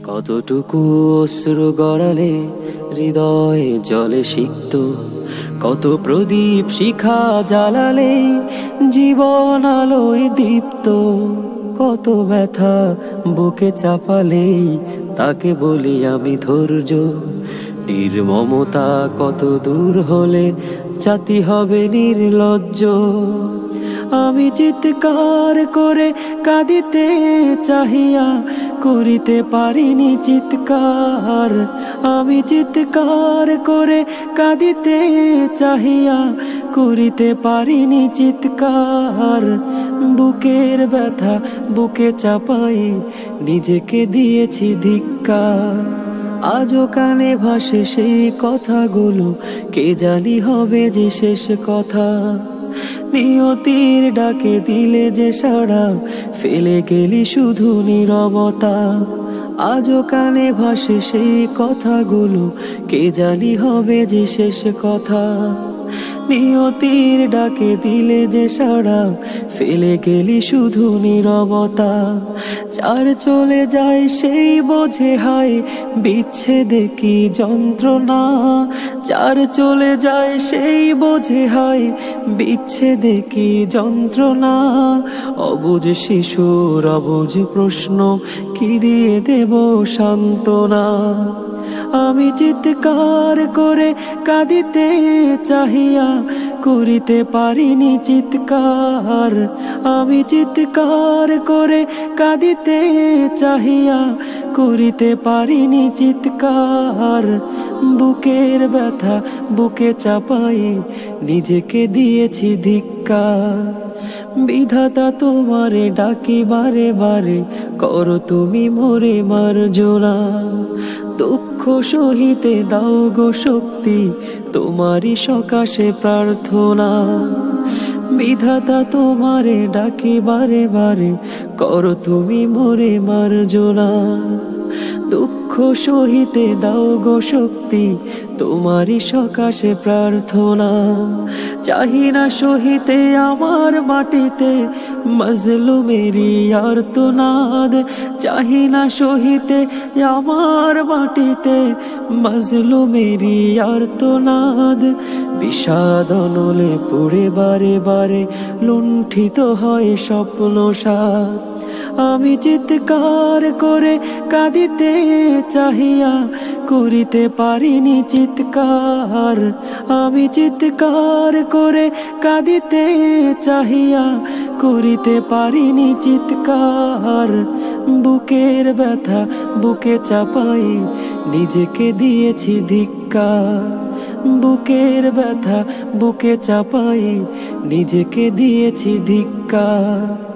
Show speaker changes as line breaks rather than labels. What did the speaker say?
কতটুকু অশ্রু গড়ালে হৃদয়ে জলে সিক্ত, কত প্রদীপ শিখা জ্বালালে জীবন আলোয় দীপ্ত, কত ব্যথা বুকে চাপালে তাকে বলি আমি ধৈর্য। নির্মমতা কত দূর হলে জাতি হবে নির্লজ্জ। আমি চিৎকার করে কাঁদিতে চাহিয়া করিতে পারিনি চিৎকার। আমি চিৎকার করে কাঁদিতে চাহিয়া করিতে পারিনি চিৎকার। বুকের ব্যথা বুকে চাপাই নিজেকে দিয়েছি ধিক্কার। আজও কানে ভাসে সেই কথাগুলো, কে জানি হবে যে শেষ কথা। নিয়তির ডাকে দিলে যে সাড়া, ফেলে গেলি শুধু নীরবতা। আজও কানে ভাসে সেই কথাগুলো, কে জানি হবে যে শেষ কথা। নিয়তির ডাকে দিলে যে সাড়া, ফেলে গেলি শুধু নীরবতা। যার চলে যায় সেই বোঝে হায় বিচ্ছেদে কি যন্ত্রণা। যার চলে যায় সেই বোঝে হায় বিচ্ছেদে কি যন্ত্রণা। অবুঝ শিশুর অবুঝ প্রশ্ন, কি দিয়ে দেব সান্ত্বনা। আমি চিৎকার করে কাঁদিতে চাহিয়া করিতে পারিনি চিৎকার। আমি চিৎকার করে কাঁদিতে চাহিয়া করিতে পারিনি চিৎকার। বুকের ব্যথা বুকে চাপাই নিজেকে দিয়েছি ধিক্কার। বিধাতা তোমারে ডাকি বারে বারে, করো তুমি মোরে মার্জনা। দুঃখ সহিতে দাও গো শক্তি, তোমারই সকাশে প্রার্থনা। বিধাতা তোমারে ডাকি বারে বারে, করো তুমি মোরে মার্জনা। দুঃখ সহিতে দাও গো শক্তি, তোমারই সকাশে প্রার্থনা। চাহি না সহিতে আমার মাটিতে মজলুমেরি আর্তনাদ। চাহি না সহিতে আমার মাটিতে মজলুমেরি আর্তনাদ। বিষাদ অনলে পুড়ে বারে বারে লুণ্ঠিত হয় স্বপ্ন সাথ। আমি চিৎকার করে কাঁদিতে চাহিয়া করিতে পারিনি চিৎকার। আমি চিৎকার করে কাঁদিতে চাহিয়া করিতে পারিনি চিৎকার। বুকের ব্যথা বুকে চাপাই নিজেকে দিয়েছি ধিক্কার। বুকের ব্যথা বুকে চাপাই নিজেকে দিয়েছি ধিক্কার।